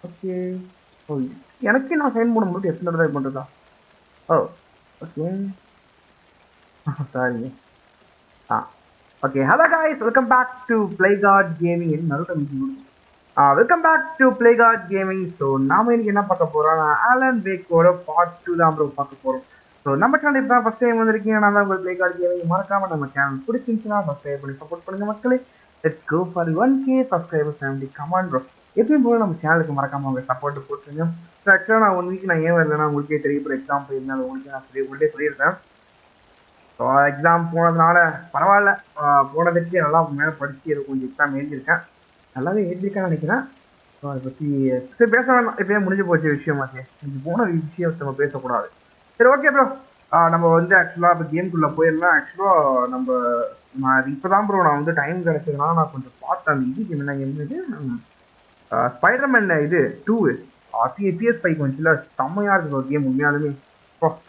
Okay. ஓ எனக்கே நான் sign பண்ணும்போது எத்தனை தடவை பண்ணுறதா? Oh okay. Sorry. Okay. Hello guys, welcome back to play card gaming. Welcome back to play card gaming. So நாம இன்னைக்கு என்ன பார்க்க போறோம்? ஆலன் வேக்கோட பார்ட் 2 தான் ப்ரோ பார்க்க போறோம். ஸோ நம்ம சேனல் இப்போ ஃபர்ஸ்ட் டைம் வந்திருக்கீங்க, நான் தான் உங்கள் பிளே கார்ட் கேமிங். மறக்காம நம்ம சேனல் பிடிச்சிருந்துச்சுன்னா சப்ஸ்கிரைப் பண்ணி சப்போர்ட் பண்ணுங்க மக்களே. Let's go for 1K subscribers family. Come on bro. எப்பயும் போல நம்ம சேனலுக்கு மறக்காம உங்க சப்போர்ட் போட்டுருங்க. ஸோ ஆக்சுவலாக நான் 1 வீக் நான் ஏன் வரலன்னா உங்களுக்கே தெரியும். இப்போ எக்ஸாம் போயிருந்தேன், உங்களுக்கு நான் உங்கள்கிட்ட சொல்லியிருக்கேன். ஸோ எக்ஸாம் போனதுனால பரவாயில்ல, போனதுக்கு நல்லா மேலே படித்து ஏதோ கொஞ்சம் எக்ஸாம் எழுதியிருக்கேன், நல்லாவே எழுதியிருக்கேன்னு நினைக்கிறேன். ஸோ அதை பற்றி சரி பேச வேண்டாம், இப்போயே முடிஞ்சு போச்ச விஷயமாச்சு. இன்னைக்கு போன விஷயம் நம்ம பேசக்கூடாது. சரி ஓகே ப்ரோ, நம்ம வந்து ஆக்சுவலாக இப்போ கேம்குள்ளே போயிடலாம். ஆக்சுவலாக நான் இப்போ தான் ப்ரோ நான் வந்து டைம் கிடைச்சதுனால நான் கொஞ்சம் பார்த்தேன். அந்த இது கேம் என்ன கேம் இது, ஸ்பைடர்மேன் இது 2 PS5 கொஞ்சம் செம்மையாக இருக்குது ஒரு கேம். உண்மையாலுமே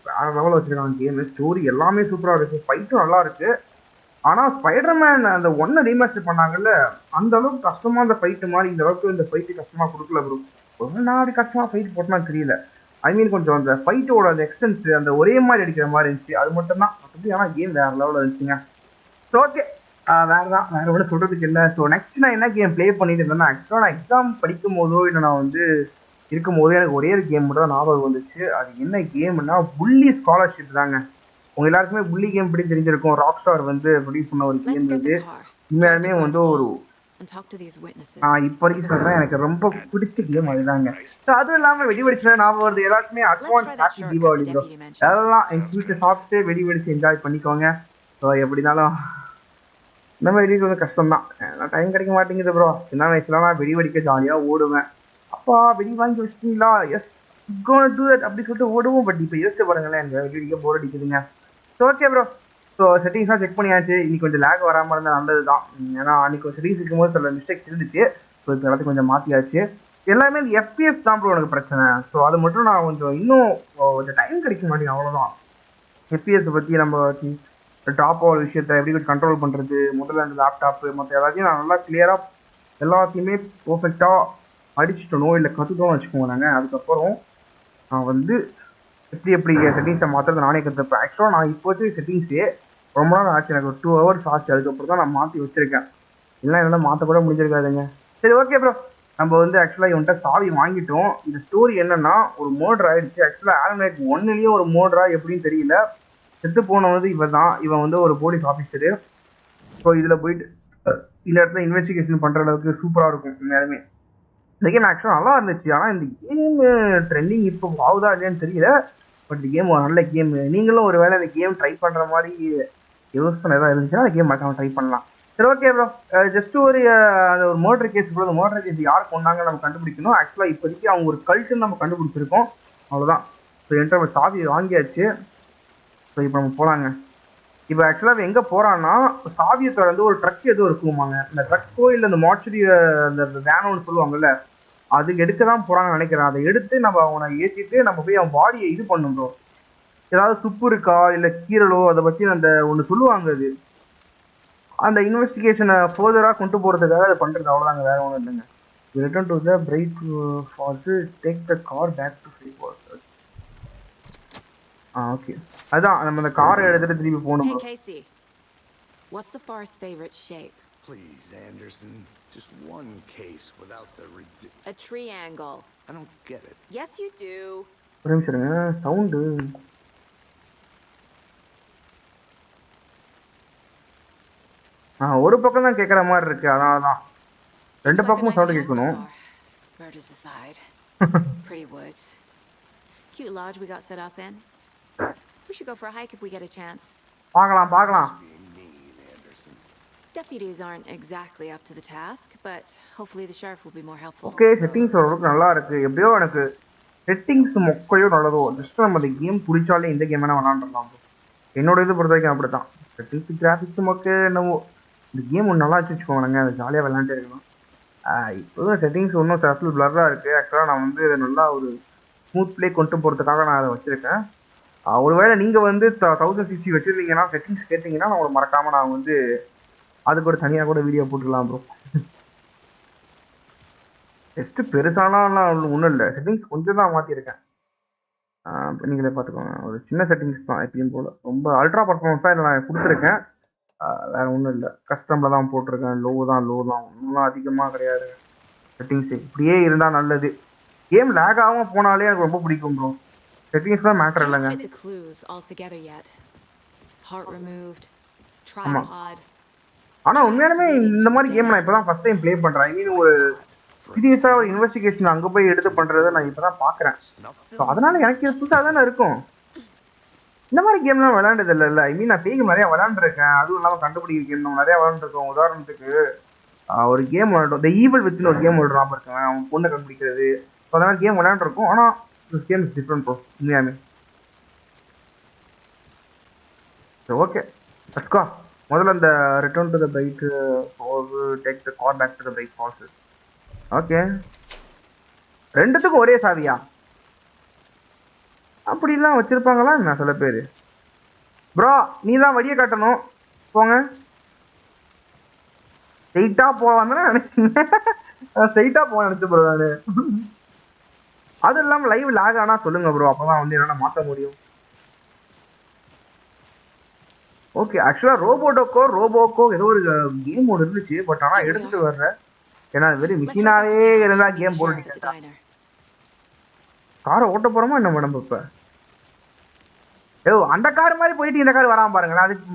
வேற லெவலில் வச்சிருக்காங்க கேமு. ஸ்டோரி எல்லாமே சூப்பராக இருக்குது, ஃபைட்டும் நல்லா இருக்குது. ஆனால் ஸ்பைடர்மேன் அந்த 1 ரீமாஸ்டர் பண்ணாங்கல்ல, அந்த அளவுக்கு கஷ்டமாக அந்த ஃபைட்டு மாதிரி இந்த அளவுக்கு இந்த ஃபைட்டு கஷ்டமாக கொடுக்கல ப்ரோ. ஒரு நாடு கஷ்டமாக ஃபைட் போட்டோம்னா தெரியல. ஐ மீன் கொஞ்சம் அந்த ஃபைட்டோட அந்த எக்ஸ்டென்ஸ் அந்த ஒரே மாதிரி அடிக்கிற மாதிரி இருந்துச்சு, அது மட்டும் தான். மற்றபடி ஆனால் கேம் வேற லெவலில் இருந்துச்சுங்க. ஸோ ஓகே, வேற ஒன்றும் சொல்கிறதுக்கு இல்லை. ஸோ நெக்ஸ்ட் நான் என்ன கேம் ப்ளே பண்ணிட்டு இருந்தேன்னா, ஆக்சுவலாக நான் எக்ஸாம் படிக்கும் போதோ இல்லை நான் வந்து இருக்கும்போது எனக்கு ஒரே ஒரு கேம் மட்டும் தான் ஞாபகம் வந்துச்சு. அது என்ன கேம்னா புல்லி ஸ்காலர்ஷிப் தாங்க. உங்க எல்லாருக்குமே புல்லி கேம் பற்றி தெரிஞ்சிருக்கும். ராக் ஸ்டார் வந்து ப்ரொடியூஸ் பண்ண ஒரு கேம் வந்து உண்மையாலுமே வந்து ஒரு இப்போ வரைக்கும் சொல்றேன் எனக்கு ரொம்ப பிடிச்ச கேம் அதுதாங்க. ஸோ அதுவும் இல்லாமல் வெடி வெடிச்சுனா ஞாபகம் வருது எல்லாருக்குமே. Advance happy Deepavali bro. அதெல்லாம் எங்கள் வீட்டில் சாப்பிட்டு வெடி வெடிச்சு என்ஜாய் பண்ணிக்கோங்க. ஸோ எப்படினாலும் இந்த மாதிரி வெடி கஷ்டம் தான், டைம் கிடைக்க மாட்டேங்குது ப்ரோ. சின்ன வயசுல நான் வெடி வெடிக்க ஜாலியாக ஓடுவேன். அப்பா வெடி வாங்கி வச்சிட்டீங்களா, எஸ் கோன் டூ தட் அப்படி சொல்லிட்டு ஓடுவோம். பட் இப்போ யோசிச்சு பாருங்களேன், எனக்கு வெடி வெடிக்க போர் அடிக்குதுங்க. ஸோ ஓகே ப்ரோ, ஸோ செட்டிங்ஸ்லாம் செக் பண்ணியாச்சு. இன்னைக்கு கொஞ்சம் லேக் வராமல் இருந்தால் நல்லது தான். ஏன்னா அன்றைக்கி செட்டிங்ஸ் இருக்கும்போது சில மிஸ்டேக்ஸ் இருந்துச்சு. ஸோ இப்போ எல்லாத்தையும் கொஞ்சம் மாற்றியாச்சு. எல்லாமே இந்த FPS தான் ப்ரோ எனக்கு பிரச்சனை. ஸோ அது மட்டும் நான் கொஞ்சம் இன்னும் கொஞ்சம் டைம் கிடைக்க மாட்டேங்குது, அவ்வளோதான். FPS பற்றி நம்ம டாப் ஆல் விஷயத்தை எப்படி கொஞ்சம் கண்ட்ரோல் பண்ணுறது, முதல்ல அந்த லேப்டாப்பு மற்ற எல்லாத்தையும் நான் நல்லா கிளியராக எல்லாத்தையுமே பர்ஃபெக்டாக அடிச்சுட்டனோ இல்லை கற்றுக்கணும் வச்சுக்கோங்க. நாங்கள் அதுக்கப்புறம் நான் வந்து எப்படி செட்டிங்ஸை மாற்றுறது நானே கற்றுப்பேன். ஆக்சுவலாக நான் இப்போ வச்சு செட்டிங்ஸே ரொம்ப நாள் ஆச்சு, எனக்கு ஒரு 2 hours ஆச்சு. அதுக்கப்புறம் தான் நான் மாற்றி வச்சுருக்கேன், இல்லை என்னால் மாற்றக்கூட முடிஞ்சிருக்காதுங்க. சரி ஓகே ப்ரோ, நம்ம வந்து ஆக்சுவலாக இவன்கிட்ட சாவி வாங்கிட்டோம். இந்த ஸ்டோரி என்னன்னா, ஒரு மர்டர் ஆகிடுச்சு. ஆக்சுவலாக ஆலன் வேக் 1லேயும் ஒரு மர்டரா எப்படின்னு தெரியல. செத்து போனது இவன் வந்து ஒரு போலீஸ் ஆஃபீஸரு. ஸோ இதில் போயிட்டு இந்த இடத்துல இன்வெஸ்டிகேஷன் பண்ணுற அளவுக்கு சூப்பராக இருக்கும் உண்மையாலுமே. இந்த கேம் ஆக்சுவலாக நல்லா இருந்துச்சு. ஆனால் இந்த கேம் ட்ரெண்டிங் இப்போ ஆகுதா இல்லையான்னு தெரியல. பட் இந்த கேம் ஒரு நல்ல கேம். நீங்களும் ஒரு வேளை இந்த கேம் ட்ரை பண்ணுற மாதிரி யோசனை எதாவது இருந்துச்சுன்னா அந்த கேம் மறக்காம ட்ரை பண்ணலாம். சரி ஓகே ப்ரோ, ஜஸ்ட் ஒரு மர்டர் கேஸ் ப்ரோ. அந்த மர்டர் கேஸ் யார் கொண்டாங்கன்னு நம்ம கண்டுபிடிக்கணும். ஆக்சுவலாக இப்போதைக்கு அவங்க ஒரு கல்ட்டுன்னு நம்ம கண்டுபிடிச்சிருக்கோம், அவ்வளோதான். ஸோ என்கிட்ட நம்ம சாவி வாங்கியாச்சு. ஸோ இப்போ நம்ம போகலாங்க. இப்போ ஆக்சுவலாக எங்கே போகிறான்னா, சாவியை திறந்து ஒரு ட்ரக் எதுவும் இருக்குமாங்க. இந்த ட்ரக்கோ இல்லை இந்த மார்ச்சரி அந்த வேனோன்னு சொல்லுவாங்கல்ல, அது எடுக்க தான் போகிறாங்கன்னு நினைக்கிறேன். அதை எடுத்து நம்ம அவனை ஏற்றிட்டு நம்ம போய் அவன் பாடியை இது பண்ணணும். ஏதாவது துப்பு இருக்கா இல்லை கீரலோ அதை பற்றி அந்த ஒன்று சொல்லுவாங்க. அது அந்த இன்வெஸ்டிகேஷனை ஃபர்தராக கொண்டு போகிறதுக்காக அதை பண்ணுறது, அவ்வளோதாங்க, வேறு ஒன்றும் இல்லைங்க. Return to the Bright Falls, take the car back to Flimora. Okay, அதான் நம்ம அந்த காரை எடுத்துட்டு திருப்பி போகணும். Hey Casey, what's the forest's favorite shape? Please, Anderson, just one case without the a triangle. I don't get it. Yes you do. ஒரு நிமிஷம் இருங்க, சவுண்டு ஒரு பக்கம் தான் கேட்குற மாதிரி இருக்கு, அதனால தான். ரெண்டு பக்கமும் சவுண்டு கேட்கணும். Murders aside, pretty woods, cute lodge we got set up in. We should go for a hike if we get a chance. பார்க்கலாம். Deputies aren't exactly up to the task, but hopefully the sheriff will be more helpful. Okay, settings ஓரளவுக்கு நல்லா இருக்கு. எப்படியோ எனக்கு settings மொக்கையோ நல்லதோ, just நம்ம இந்த game பிடிச்சாலே இந்த கேம் வேணா விளாண்டுடலாம். என்னோட இது பொறுத்த வரைக்கும் அப்படித்தான். செட்டிங்ஸ் கிராஃபிக்ஸ் மொக்க என்னவோ, இந்த கேம் ஒன்று நல்லா வச்சுக்கோங்க, அது ஜாலியாக விளாண்டே இருக்கணும். இப்போ செட்டிங்ஸ் ஒன்றும் சர்ஃபில் பிளராக இருக்குது. ஆக்சுவலாக நான் வந்து நல்லா ஒரு ஸ்மூத் ப்ளே கொண்டு போகிறதுக்காக நான் அதை வச்சுருக்கேன். ஒருவேளை நீங்கள் வந்து 1060 வச்சுருந்தீங்கன்னா செட்டிங்ஸ் கேட்டிங்கன்னா நான் மறக்காமல் நான் வந்து அதுக்கு ஒரு தனியாக கூட வீடியோ போட்டுக்கலாம் ப்ரோ. ஜஸ்ட்டு பெருசாலாம் ஒன்றும் இல்லை, செட்டிங்ஸ் கொஞ்சம் தான் மாற்றிருக்கேன். நீங்களே பார்த்துக்கோங்க, ஒரு சின்ன செட்டிங்ஸ் தான் எப்பயும் போல். ரொம்ப அல்ட்ரா பர்ஃபார்மன்ஸாக இதில் நான் கொடுத்துருக்கேன். வேறு ஒன்றும் இல்லை, கஸ்டமில் தான் போட்டிருக்கேன். லோ தான் ஒன்றும் அதிகமாக கிடையாது. செட்டிங்ஸ் இப்படியே இருந்தால் நல்லது. கேம் லேக் ஆகாமல் போனாலே எனக்கு ரொம்ப பிடிக்கும் ப்ரோ. செட்டிங்ஸ் தான் மேட்டர் இல்லைங்க. ஆனால் உண்மையாலுமே இந்த மாதிரி கேம் நான் இப்போ தான் ஃபஸ்ட் டைம் ப்ளே பண்ணுறேன். ஐ மீன் ஒரு சீரியஸாக ஒரு இன்வெஸ்டிகேஷன் அங்கே போய் எடுத்து பண்ணுறதை நான் இப்போ தான் பார்க்குறேன். ஸோ அதனால் எனக்கு இது புதுசாக தானே இருக்கும். இந்த மாதிரி கேம்லாம் விளையாண்டது இல்லை. ஐ மீன் நான் பேய் நிறையா விளையாண்டுருக்கேன். அதுவும் இல்லாமல் கண்டுபிடிக்கிற கேம் நிறையா விளையாண்டுருக்கோம். உதாரணத்துக்கு ஒரு கேம் விளையாண்டோம், த ஈவல் வித்னு ஒரு கேம் விளையாடாம இருக்கேன், அவன் பொண்ணை கண்டுபிடிக்கிறது. ஸோ அதனால் கேம் விளையாண்டுருக்கோம். ஆனால் this game is different bro உண்மையாமே. So okay, let's go. முதல்ல இந்த return to the bike take the car back to the bike falls. ஓகே, ரெண்டுத்துக்கும் ஒரே சாவியா? அப்படிலாம் வச்சிருப்பாங்களா என்ன சில பேர்? ப்ரோ நீ தான் வழியை காட்டணும், போங்க. ஸ்ட்ரெயிட்டாக போவான்னு நினைச்சீங்க, ஸ்ட்ரெயிட்டாக போக நினச்சி ப்ரோ நான். அதுவும் இல்லாமல் லைவ் லாக் ஆனால் சொல்லுங்கள் ப்ரோ, அப்போ தான் வந்து என்னால் மாற்ற முடியும். ஓகே, ஆக்சுவலாக ரோபோக்கோ ஏதோ ஒரு கேம் ஒன்று இருந்துச்சு, பட் ஆனால் எடுத்துகிட்டு வர்றேன். ஏன்னா வெறும் மிஷினாவே இருந்தால் கேம் போட்டுட்டேன். காரை ஓட்ட போகிறோமா என்ன மேடம் இப்போ? அந்த கார் மாதிரி போயிட்டு இந்த கார் வராமல் பாருங்களேன். அதுக்கு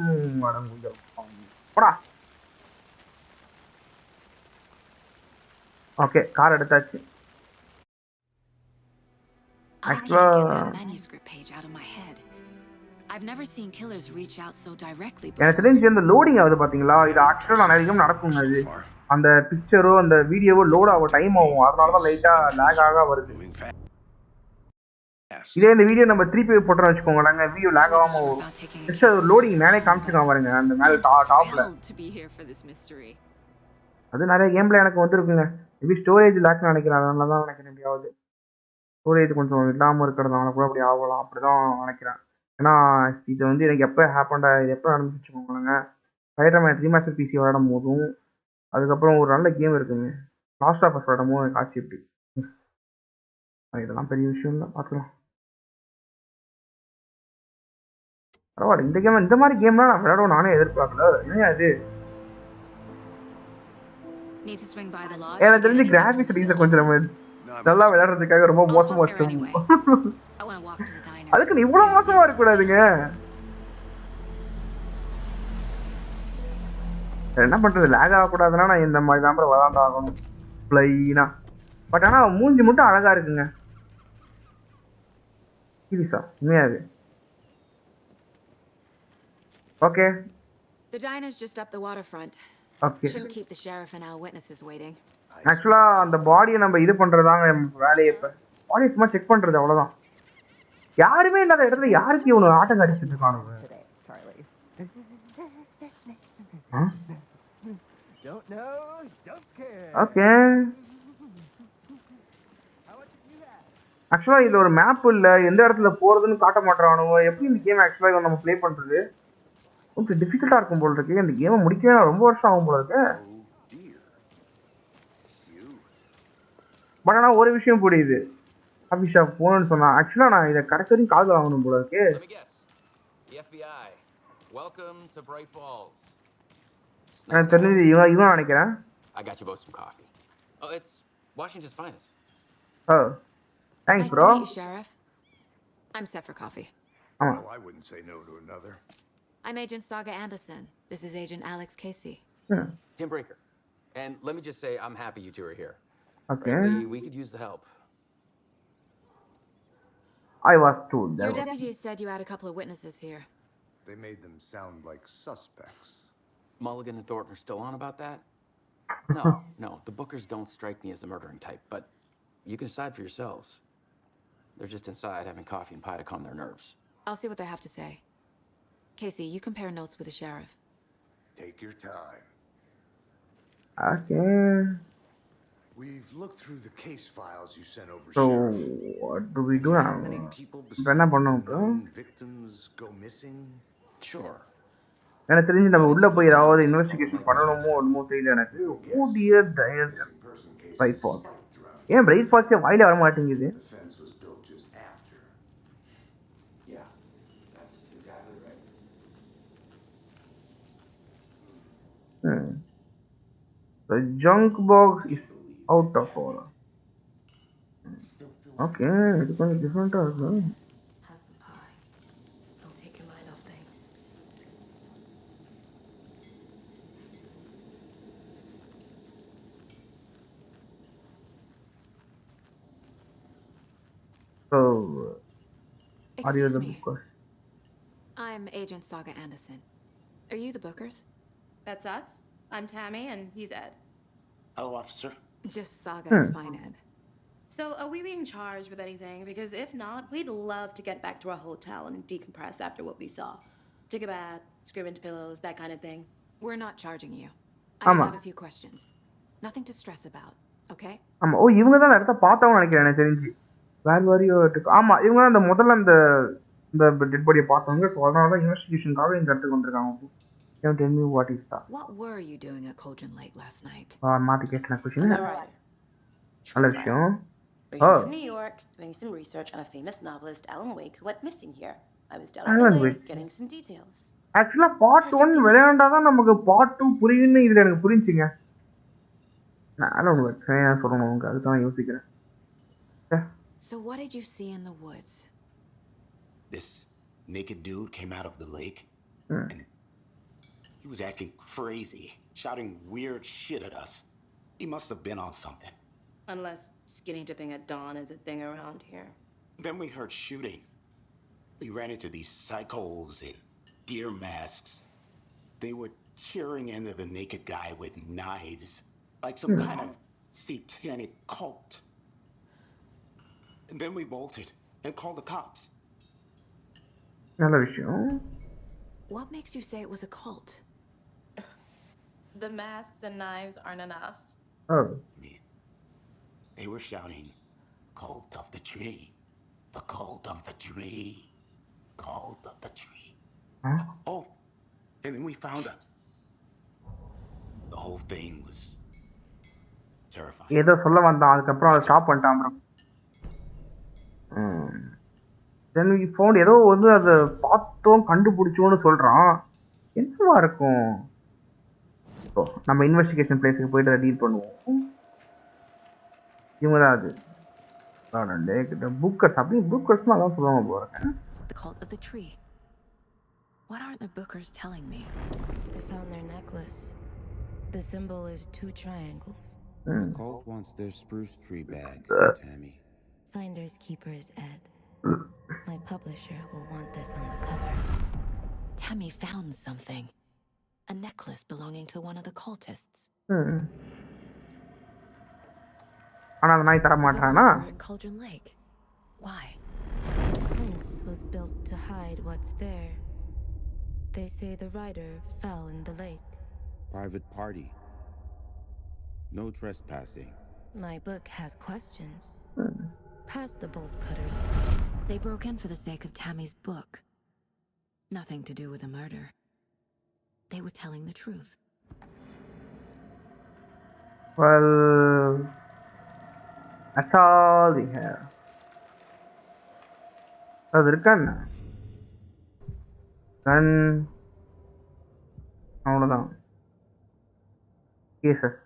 மேடம் கொஞ்சம் போடா. ஓகே, கார் எடுத்தாச்சு. எனக்கு தெரிஞ்சு அந்த லோடிங் ஆகுது பார்த்தீங்களா, இது ஆக்சுவலாக நான் நிறைய நடக்கும். அது அந்த பிக்சரோ அந்த வீடியோவோ லோட் ஆகும், டைம் ஆகும். அதனால தான் லைட்டாக லேக் ஆக வருது. இதே இந்த வீடியோ நம்ம திருப்பி போட்டோம்னு வச்சுக்கோங்களேன், வீடியோ லேக் ஆகாமல் வரும். ஜஸ்ட் அது லோடிங் மேலே காமிச்சிருக்கான் பாருங்க, அந்த மேலே டாப்பில். அது நிறைய கேமில் எனக்கு வந்துருக்குங்க. மேபி ஸ்டோரேஜ் லேக்னு நினைக்கிறேன், அதனால தான் நினைக்கிறேன். எப்படியாவது ஸ்டோரேஜ் கொஞ்சம் இல்லாமல் இருக்கிறதுனால கூட அப்படி ஆகலாம், அப்படி தான் நினைக்கிறேன். ஏன்னா இது வந்து எனக்கு எப்போ இது எப்போ நடந்துச்சு வச்சுக்கோங்களேங்க, ஸ்பைடர்மேன் ரீமாஸ்டர் பிசி விளையாடும் போதும், அதுக்கப்புறம் ஒரு நல்ல கேம் இருக்குங்க லாஸ்ட் ஆஃப் அஸ் விளையாடும் போது எனக்கு ஆச்சு இப்படி. இதெல்லாம் பெரிய விஷயம் இல்லை, பார்த்துக்கலாம். பரவாயில்ல, இந்த மாதிரி கேம்லாம் நான் விளையாடுவோம் நானே எதிர்பார்க்கல. என்ன அது எனக்கு தெரிஞ்சு கிராஃபிக்ஸ் ரீசன் கொஞ்சம் நம்ம நல்லா விளையாடுறதுக்காக ரொம்ப மோசமா வச்சோம். அதுக்கு நீ இவ்வளவு மோசமா இருக்கக்கூடாதுங்க. என்ன பண்றது, லேக் ஆகக்கூடாதுன்னா நான் இந்த மாதிரி தான் விளையாண்டாகணும் பிளைனா. பட் ஆனா மூஞ்சி மட்டும் அழகா இருக்குங்க, சீரியஸா உண்மையாது. Okay, the diner's just up the waterfront. Okay. Shouldn't keep the sheriff and our witnesses waiting. ஆக்சுவலா அந்த பாடியை நம்ம இது பண்றதாங்க வேலையை. இப்ப பாடியை சும்மா செக் பண்றது, அவ்வளவுதான். யாருமே இல்லாத இடத்துல யாருக்கு இவனு ஆட்டம் காட்டிட்டு இருக்கானுங்க? ஓகே, ஆக்சுவலா இதுல ஒரு மேப் இல்ல, எந்த இடத்துல போறதுன்னு காட்ட மாட்டானுங்க. எப்படி இந்த கேம் ஆக்சுவலா நம்ம ப்ளே பண்றது கொஞ்சம் டிஃபிகல்ட்டா இருக்கும் போல இருக்கு. இந்த கேமை முடிக்கவே ரொம்ப வருஷம் ஆகும் போல இருக்கு. பட் ஆனால் ஒரு விஷயம் புரியுது, அபிஷா போகணும்னு சொன்னா. ஆக்சுவலா நான் இதை கடைசி வரைக்கும் காது வாங்கணும் போல இருக்கு. எனக்கு தெரிஞ்சது இவன் நினைக்கிறேன். Oh, thanks bro. Nice to meet you, Sheriff. I'm set for coffee. Oh, I wouldn't say no to another. I'm Agent Saga Anderson. This is Agent Alex Casey. Tim Breaker. And let me just say, I'm happy you two are here. Okay. Frankly, we could use the help. I was told that. Your deputies said you had a couple of witnesses here. They made them sound like suspects. Mulligan and Thornton are still on about that? No. The Bookers don't strike me as the murdering type, but you can decide for yourselves. They're just inside having coffee and pie to calm their nerves. I'll see what they have to say. Casey, you compare notes with the sheriff. Take your time. Okay. We've looked through the case files you sent over, So Sheriff. what do we Have do you now? had many people இப்போ என்ன besides the பண்ணோம் இப்போ? known victims go missing? Sure. எனக்கு தெரிஞ்சு நம்ம But உள்ள it's போய் not ஏதாவது Thomas's call to investigation make, பண்ணணுமோ Inspector. ஒன்றுமோ தெரியல எனக்கு. No ஓ guess. Dear tyre Missing person cases Bright Fall. spiked around ஏன் பிரைட் பால்ஸே வாயில வர மாட்டேங்குது? The fence was built just after. Yeah, that's exactly right. The junk box is out of order. Okay, இது கொஞ்சம் டிஃப்ரெண்டா இருக்கு. Have some pie. It'll take your mind off things. So, are you Excuse the me. booker? I'm Agent Saga Anderson. Are you the Bookers? That's us. I'm Tammy, and he's Ed. Hello, officer. Just Saga is fine, Ed. So, are we being charged with anything? Because if not, we'd love to get back to our hotel and decompress after what we saw. Take a bath, scream into pillows, that kind of thing. We're not charging you. I just Ama. have a few questions. Nothing to stress about, okay? ஆமா ஓ இவங்க தான் இடத்த பார்த்தவங்க நினைக்கிறேன் எனக்கு தெரிஞ்சு வேர் வரியோ ஆமா இவங்க தான் அந்த முதல்ல அந்த இந்த டெட் பாடியை பார்த்தவங்க ஸோ அதனால தான் இன்வெஸ்டிகேஷனுக்காக இந்த இடத்துக்கு வந்திருக்காங்க. Can you tell me what is that? What were you doing at Colgan Lake last night? மாற்றி கேட்டேன் கொஸ்டின். I'm a writer. நல்ல விஷயம். We're here Oh. from New York, doing some research on a famous novelist, Alan Wake, who went missing here. I was down at Alan the lake, Wake. getting some details. ஆக்சுவலாக part 1 விளையாண்டாதான் நமக்கு part 2 புரியுன்னு இதில் எனக்கு புரிஞ்சுங்க. நான் ஒன்று வச்சேன் சொல்லணும் உங்களுக்கு அதுதான் யோசிக்கிறேன். So what did you see in the woods? This naked dude came out of the lake, and he was acting crazy, shouting weird shit at us. He must have been on something. Unless skinny dipping at dawn is a thing around here. Then we heard shooting. We ran into these psychos in deer masks. They were tearing into the naked guy with knives, like some kind of satanic cult. And then we bolted and called the cops. நல்ல விஷயம். What makes you say it was a cult? The masks and knives aren't enough. Oh. They were shouting, "Cult of the tree, the cult of the tree, cult of the tree." Huh? Oh, and then we found out. The whole thing was terrifying. ஏதோ சொல்ல வந்தான் அதுக்கப்புறம் அதை stop பண்ணிட்டான் bro. Then we found ஏதோ வந்து அதை பார்த்தோம் கண்டுபிடிச்சோன்னு சொல்கிறான். என்னவா இருக்கும்? ஸோ நம்ம இன்வெஸ்டிகேஷன் பிளேஸுக்கு போயிட்டு அதை டீல் பண்ணுவோம். இவங்க தான் அது புக்கர்ஸ் அப்படி புக்கர்ஸ்னால் அதான் சொல்லுவாங்க போகிறேன். The cult of the tree. What are the Bookers telling me? I found their necklace. The symbol is 2 triangles. The cult wants their spruce tree bag, Tammy. Finders keepers, Ed. My publisher will want this on the cover. Tammy found something. A necklace belonging to one of the cultists. ஆனால் அந்த நாய் தர மாட்டானா? Bookers were at Cauldron Lake. Why? The fence was built to hide what's there. They say the rider fell in the lake. Private party. No trespassing. My book has questions. Past the bolt cutters. They broke in for the sake of Tammy's book. Nothing to do with the murder. They were telling the truth. Well, that's all we have. அது இருக்காண்ணா கன் அவ்வளோதான் cases.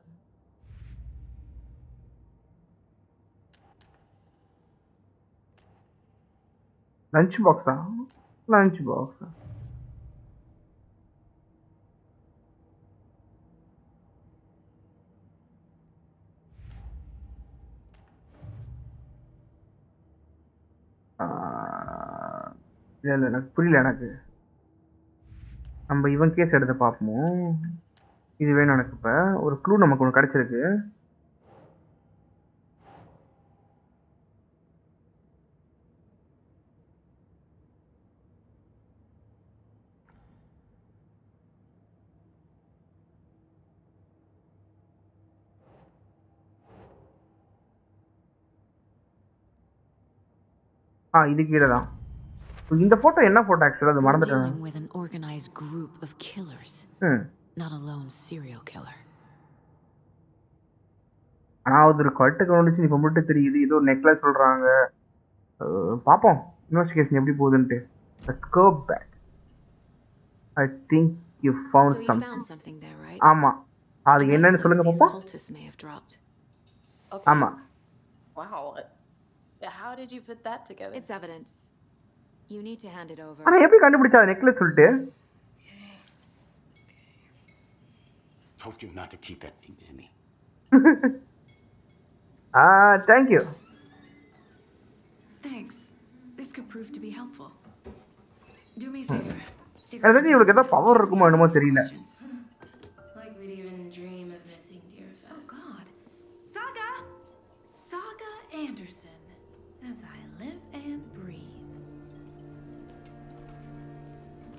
Lunch பாக்ஸா? Lunch பாக்ஸா? இல்லை எனக்கு புரியல. எனக்கு நம்ம இவன் case எடுத்து பார்ப்போம். இது வேணும் எனக்கு. இப்போ ஒரு க்ளூ நமக்கு ஒன்று கிடச்சிருக்கு. இது கீழ தான். இந்த போட்டோ என்ன போட்டோ ஆக்சுவலா அது We're மறந்துட்டேன். dealing with an organized group of killers, not a lone serial killer. ஆனா அது ஒரு கல்ட்டுக்கு வந்துச்சு இப்ப மட்டும் தெரியுது. ஏதோ நெக்லஸ் சொல்றாங்க. பாப்போம் இன்வெஸ்டிகேஷன் எப்படி போகுதுன்ட்டு. Let's go back. I think you found So you something. found something there, right? ஆமா. அது A என்னன்னு necklace சொல்லுங்க these பாப்போம். cultists may have dropped. Okay. ஆமா. Wow. How did you put that together? It's evidence. You need to hand it over. ஆனா எப்படி கண்டுபிடிச்சா necklace சொல்லிட்டு? Told you not to keep that thing to me. Thank you. Thanks. This could prove to be helpful. Do me a favor. Stick எனக்கு தெரிஞ்சு இவளுக்கு ஏதாவது power இருக்குமோ என்னமோ தெரியல. Like we'd even dream of missing dear friends. Oh God. Saga Anderson. As I live and breathe.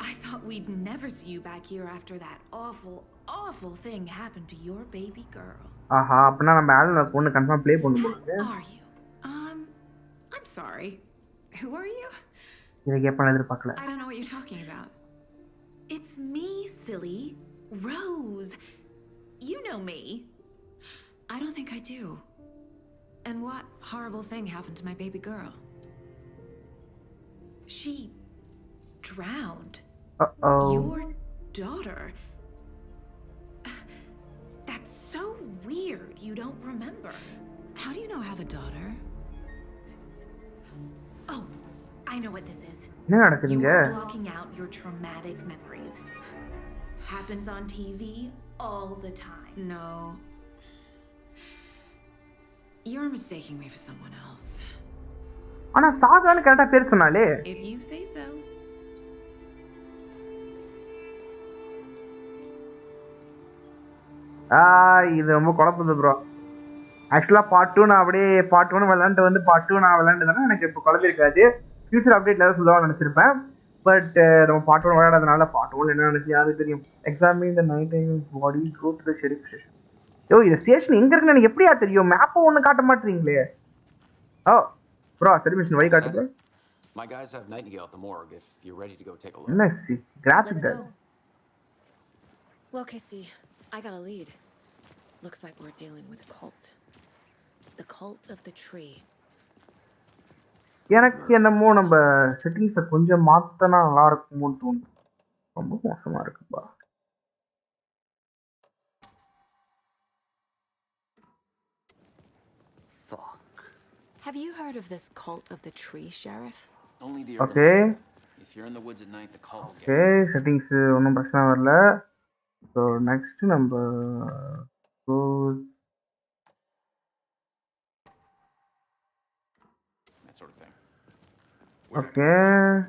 I thought we'd never see you back here after that awful thing happened to your baby girl. ஆஹா அப்பனா நம்ம ஆளு பொண்ணு confirm play பண்ண Who போகுது. are you? I'm sorry. Who are you? இத கேப்ப எதிர்பார்க்கல. I don't know what you're talking about. It's me, silly. Rose. You know me. I don't think I do. And what horrible thing happened to my baby girl? She drowned. Uh-oh. Your daughter. That's so weird. You don't remember. How do you know I have a daughter? Oh, I know what this is. என்ன நடக்குதுங்க? You're blocking out your traumatic memories. Happens on TV all the time. No. You're mistaking me for someone else. ஆனா சாகான்னு கரெக்ட்டா பேர் சொன்னாலே. If you say so. இது ரொம்ப குழப்புது bro. ஆக்சுவலா part 2 நான் அப்படியே பார்ட் 1 விளையாண்டு வந்து பார்ட் 2 நான் விளையாண்டதுனா எனக்கு இப்போ குழப்பிருக்காது. ஃபியூச்சர் அப்டேட்ல ஏதாவது சொல்லுவான்னு நினைச்சிருப்பேன். பட் நம்ம பார்ட் 1 விளையாடாதனால பார்ட் 1 என்ன நினைச்சு யாருக்கு தெரியும். Examine the night time body go to the sheriff station. இந்த ஸ்டேஷன் எங்க இருக்குன்னு எனக்கு எப்படியா தெரியும்? மேப் ஒண்ணு காட்ட மாட்டீங்களே. ப்ரோ சர்வீஸ் வழி காட்டு bro. My guys have Nightingale at the morgue if you're ready to go take a look. Nice. Graphic that. Well, Casey, I got a lead. Looks like we're dealing with a cult. The cult of the tree. எனக்கு என்னமோ நம்ம செட்டிங்ஸை கொஞ்சம் மாற்றினா நல்லா இருக்குமோன்னு தோணும். ரொம்ப மோசமாக இருக்குப்பா. Fuck. Have you heard of this cult of the tree, Sheriff? Only the Okay. If you're in the woods at night, the call will get okay settings ஒன்றும் பிரச்சனை வரல. ஸோ நெக்ஸ்ட் நம்ம that sort of thing. Okay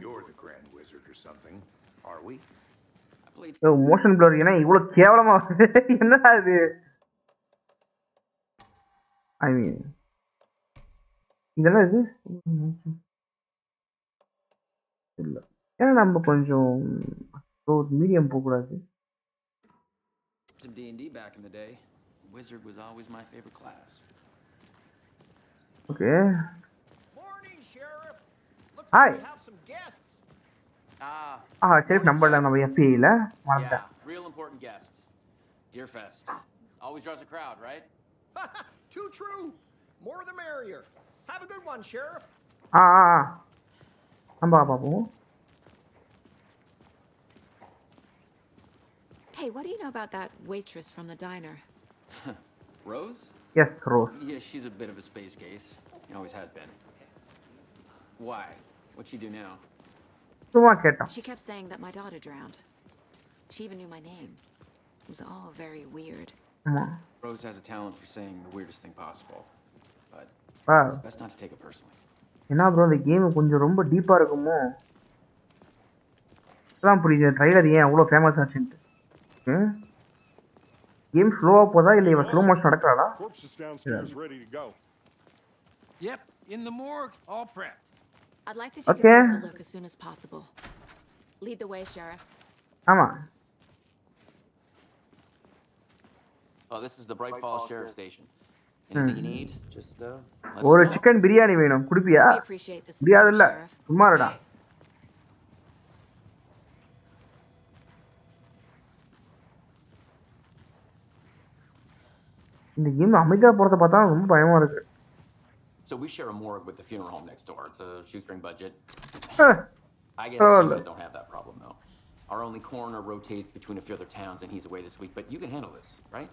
You're the Grand Wizard or something, are we? I played motion blur ஏன்னா இவ்வளோ கேவலமா என்னடா இது? ஐ மீன் இதெல்லாம் இது இல்லை ஏன்னா நம்ம கொஞ்சம் மீடியம் போகக்கூடாது. some D&D back in the day. Wizard was always my favorite class. Okay Morning, Sheriff. Looks Hi. like we have some guests. சரி நம்பர்ல நம்ம எஃபிஐல Yeah, மறந்துட்டேன். real important guests. Deerfest. Always draws a crowd, right? Too true. More the merrier. Have a good one, Sheriff. நம்ம பார்ப்போம். Hey, what do you know about that waitress from the diner? Rose? Yes Rose. Yeah, she's a bit of a space case. She always has been. Why? What'd she do now? சும்மா கேட்டோம். She kept saying that my daughter drowned. She even knew my name. It was all very weird. ஆமா. Rose has a talent for saying the weirdest thing possible. But it's best not to take it personally. என்ன bro இந்த game கொஞ்சம் ரொம்ப டீப்பா இருக்குமோ? அதான் புரியுது trailer ஏன் அவ்வளோ ஃபேமஸ் ஆச்சுன்ட்டு. கேம் ஸ்லோவா போதா இல்லை இவன் ஸ்லோ மோஷன் நடக்கிறாளா? Corpse is downstairs, ready to go. Yep, in the morgue, all prepped. I'd like to take Okay. a closer look as soon as possible. Lead the way, Sheriff. ஆமா. Oh, this is the Bright Falls Sheriff Station. Anything you need, just let us ஒரு know. Chicken biryani வேணும் குடிப்பியா We appreciate the முடியாது support, இல்ல Sheriff. சும்மா இருடா இந்த game அமைதியா போறத பார்த்தா ரொம்ப பயமா இருக்கு So we share a morgue with the funeral home next door. It's a shoestring budget. I guess Oh, you no. guys don't have that problem, though. Our only coroner rotates between a few other towns, and he's away this week. But you can handle this, right?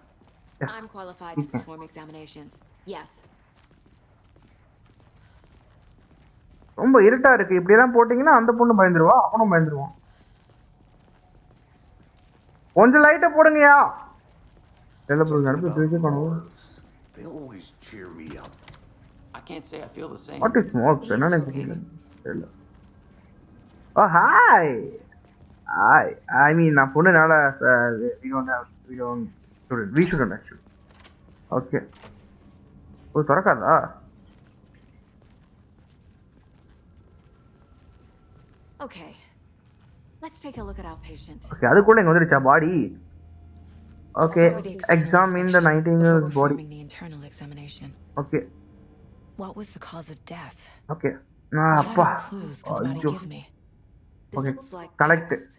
I'm qualified to perform examinations. Yes. ரொம்ப இருட்டா இருக்கு இப்படி எல்லாம் போட்டீங்கன்னா அந்த பொண்ணு பயந்துருவா அவனும் பயந்துருவான் கொஞ்சம் லைட்டை போடுங்கயா They always cheer me up. I can't say I feel the same. What is smoke? என்ன நினைக்கிறீங்க தெரியல ஓ ஹாய் ஹாய் ஐ மீன் நான் பொண்ணுனால we shouldn't actually okay O திறக்காதா Okay. Let's take a look at our patient. okay அதுக்குள்ள இங்க வந்துருச்சா பாடி okay Start with the external examine the inspection 19-year-old before body performing the internal examination. okay What was the cause of death? okay What அப்பா other clues can the body ஐயோ. give me? This Okay, looks like correct. text.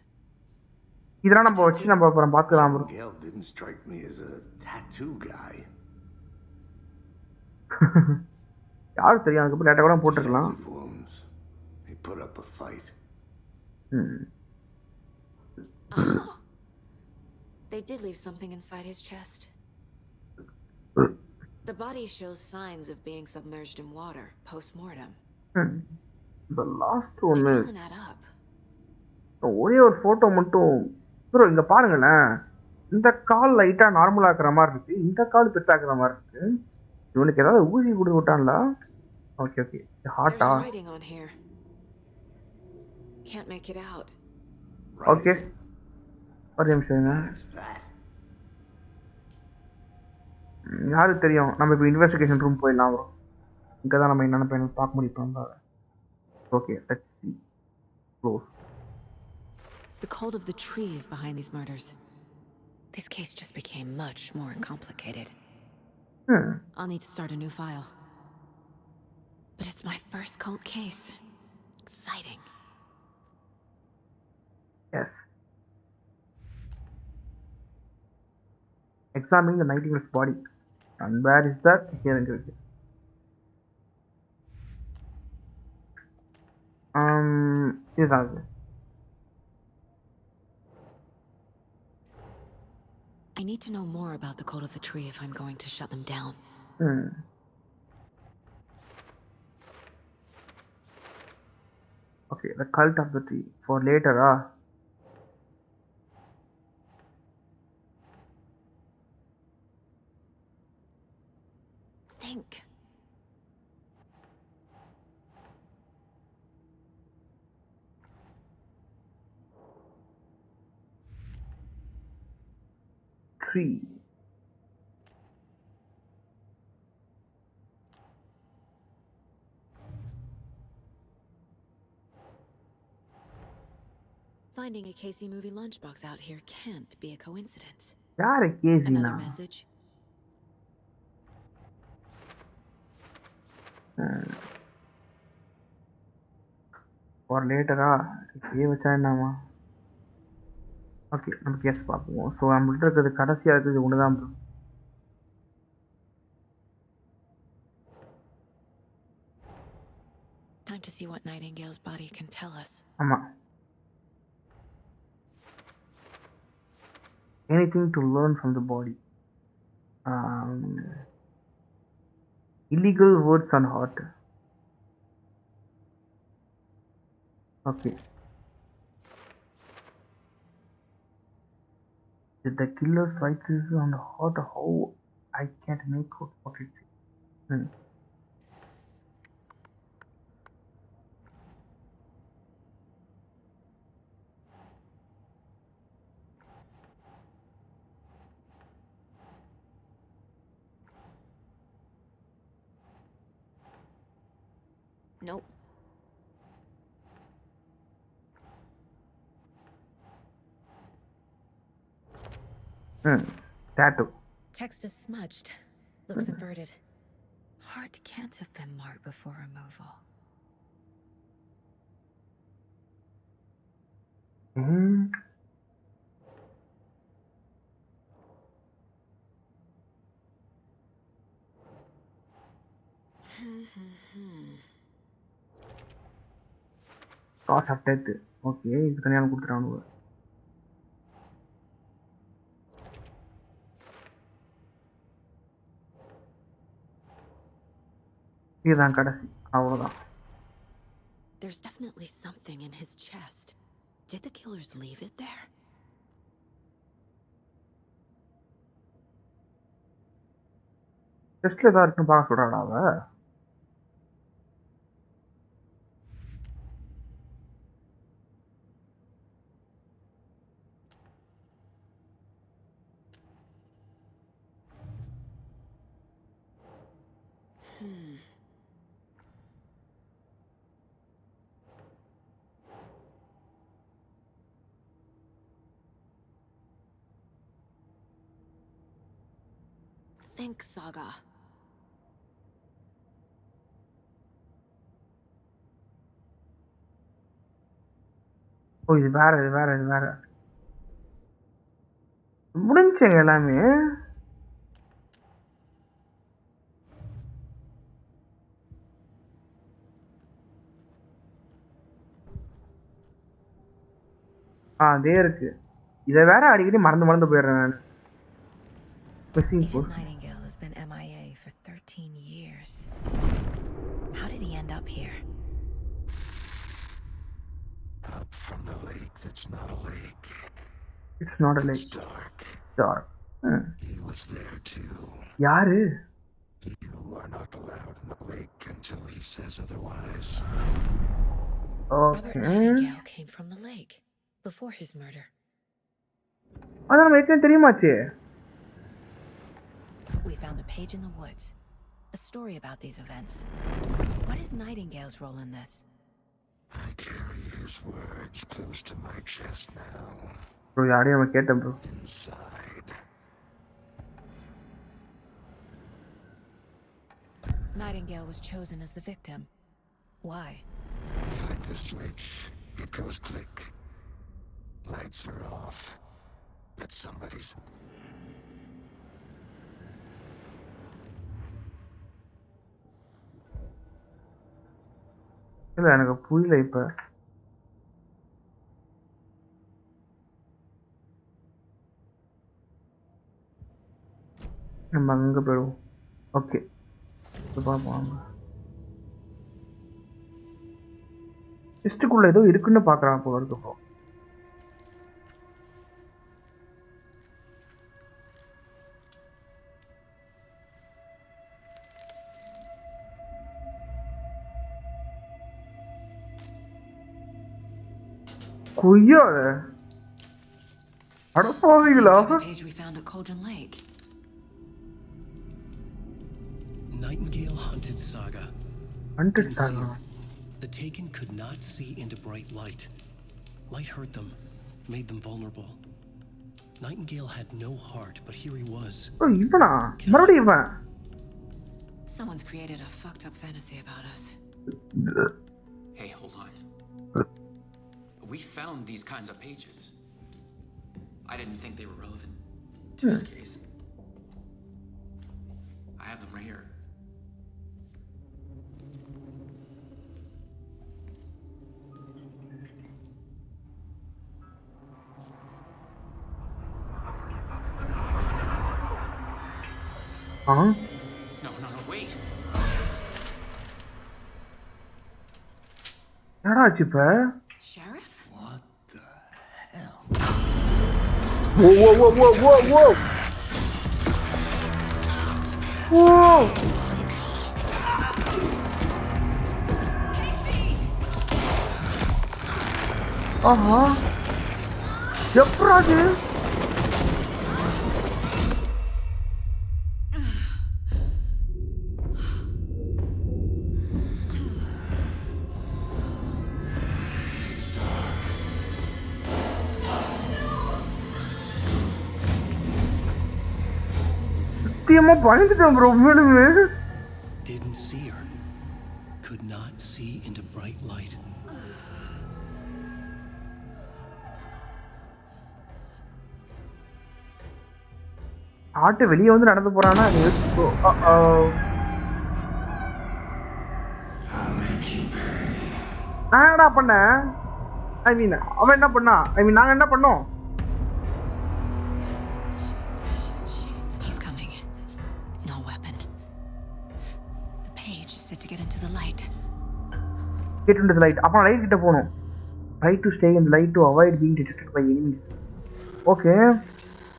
இதெல்லாம் நம்ம வச்சு நம்ம அப்புறம் பார்த்துக்கலாம் bro Gale didn't strike me as a tattoo guy. யாருக்கு தெரியும் அதுக்கு லேட்டா கூட போட்டுக்கலாம் Defensive wounds. He put up a fight. Ah. They did leave something inside his chest. The body shows signs of being submerged in water post-mortem. the last It one doesn't add up. ஒரே ஒரு photo மட்டும் bro இங்க பாருங்களேன் இந்த கால் லைட்டா நார்மலா ஆக்குற மாதிரி இருக்கு இந்த கால் பெருசாக்குற மாதிரி இருக்கு இவனுக்கு ஏதாவது ஊசி கொடுத்து விட்டான்ல ஓகே ஓகே ஹார்ட்டா There's writing on here. Can't make it out. Okay ஒரு நிமிஷம் Who's that? யாருக்கு தெரியும் நம்ம இப்போ இன்வெஸ்டிகேஷன் ரூம் போயிடலாம் ப்ரோ இங்கே தான் நம்ம என்னென்ன பையன் பார்க்க முடியும் okay let's see close The cult of the tree is behind these murders. This case just became much more complicated. I'll need to start a new file. But it's my first cult case. Exciting. Yes. Examining the nightingale's body. And where is that? Here in Greece. This is I need to know more about the cult of the tree if I'm going to shut them down. Okay, the cult of the tree. For later, Think. Tree. Finding a Casey movie lunchbox out here can't be a coincidence. Yar Casey Another na. message. For later, ये बचा है नामा. Okay, நம்ம case பார்ப்போம். So நம்மள்ட்ட இருக்கிறது கடைசியாக இருக்கிறது ஒன்று தான் bro. Time to see what Nightingale's body can tell us. ஆமாம். Anything to learn from the body. Illegal words on heart. Okay. Did the killer write this on the heart? How I can't make out what it says. Nope. Tattoo. Text is smudged. Looks inverted. Heart can't have been marked before removal. Cause of death. Okay, இது தனியாக கொடுத்துட்டானுங்க. இதுதான் கடைசி. அவ்வளவுதான். There's definitely something in his chest. Did the killers leave it there? டெஸ்ட்ல ஏதாவது இருக்குன்னு பார்க்க சொல்றாடா அவ. Think Saga. ஓ இது வேற முடிஞ்சுங்க எல்லாமே. அதே இருக்கு. இதை வேற அடிக்கடி மறந்து போயிடுறேன் நான். Agent Nightingale has been MIA for 13 years. How did he end up here? Up from the lake that's not a lake. It's not a lake. It's dark. Dark. He was there too. யாரு? You are not allowed in the lake until he says otherwise. Robert Nightingale came from the lake before his murder. அதான் நம்ம ஏற்கனவே தெரியுமாச்சே. We found a page in the woods, a story about these events. What is Nightingale's role in this? I carry his words close to my chest now. Bro, யாரையும் நம்ம கேட்டோம் bro. Inside. Nightingale was chosen as the victim. Why? Flick the switch, it goes click. Lights are off, but somebody's... இல்ல எனக்கு புரியல இப்ப. நம்ம அங்க போயிடுவோம். ஓகே பார்ப்போம். லிஸ்ட்டுக்குள்ள ஏதோ இருக்குன்னு பார்க்குறான் போல இருக்கு. குய்யால அடப்பாவீங்களா? Page we found at Cauldron Lake. Nightingale hunted Saga. Hunted Saga. The Taken could not see into bright light. Light hurt them, made them vulnerable. Nightingale had no heart, but here he was. Oh, இவனா? மறுபடியும் இவன். Someone's created a fucked up fantasy about us. Hey, hold on. We found these kinds of pages. I didn't think they were relevant to this case. I have them right here. Huh? No, wait. என்னடாச்சு இப்ப? Sheriff? What the hell? Whoa! Whoa! எப்படா அது? சத்தியமா பயந்துட்டேன் bro. உண்மையிலுமே didn't see her. Could not see into bright light. ஆட்டு வெளியே வந்து நடந்து போறானா நான் என்னடா பண்ணேன் ஐ மீன் அவன் என்ன பண்ணா ஐ மீன் நாங்க என்ன பண்ணோம் He's coming. No weapon. The page said to get into the light. Get into the light. அப்ப லைட் கிட்ட போணும். Try to stay in the light to avoid being detected by enemies. Okay.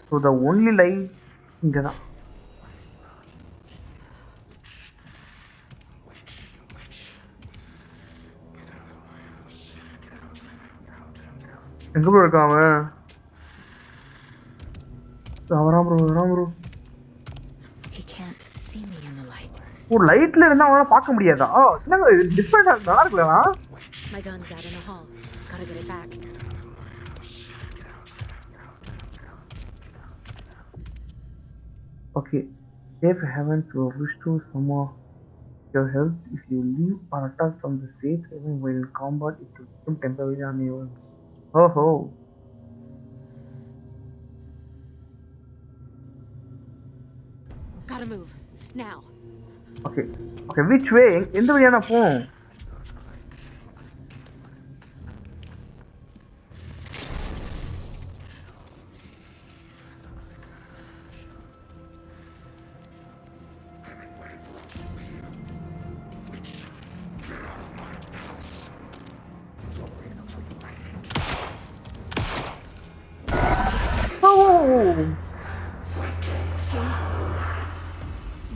So the only light இங்க தான். எங்க போய் இருக்கான் அவன்? வரான் bro. He can't see me in the light. ஒரு லைட்ல இருந்தா அவனால பார்க்க முடியாதா? என்னங்க இது டிஃபரண்டா நல்லா இருக்குலா? My gun's out in the hall. Gotta get it back. Okay. Safe haven to restore some of your health. If you leave or attack from the safe haven while in combat, it will become temporarily unable. Oh. Gotta move. Now. Okay. Which way? எந்த வழியா நான் போவோம்?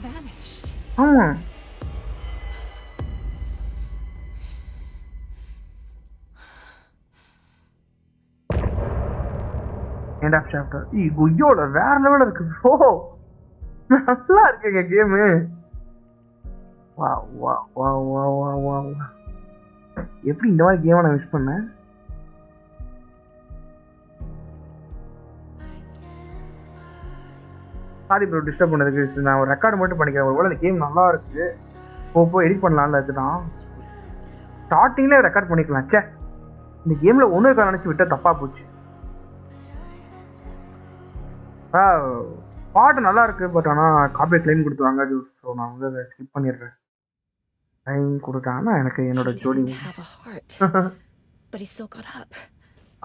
Vanished. End of chapter. குய்யோட வேற லெவல்ல இருக்கு bro. நல்லா இருக்குங்க game. வா. எப்படி இந்த மாதிரி கேமை நான் மிஸ் பண்ணேன்? சாரி ப்ரோ டிஸ்டர்ப் பண்ணதுக்கு. நான் ஒரு ரெக்கார்டு மட்டும் பண்ணிக்கிறேன். ஒருவேளை இந்த கேம் நல்லா இருக்கு போ எடிட் பண்ணலாம்ல அதுதான். ஸ்டார்டிங்ல ரெக்கார்ட் பண்ணிக்கலாம். சே இந்த கேம்ல ஒன்று இருக்க நினச்சி விட்டா தப்பா போச்சு. பாட்டு நல்லா இருக்கு பட் ஆனால் காப்பி கிளைம் கொடுத்துருவாங்க. ஸோ நான் வந்து அதை ஸ்கிப் பண்ணிடுறேன். டைம் கொடுத்தாங்கன்னா எனக்கு என்னோட ஜோடி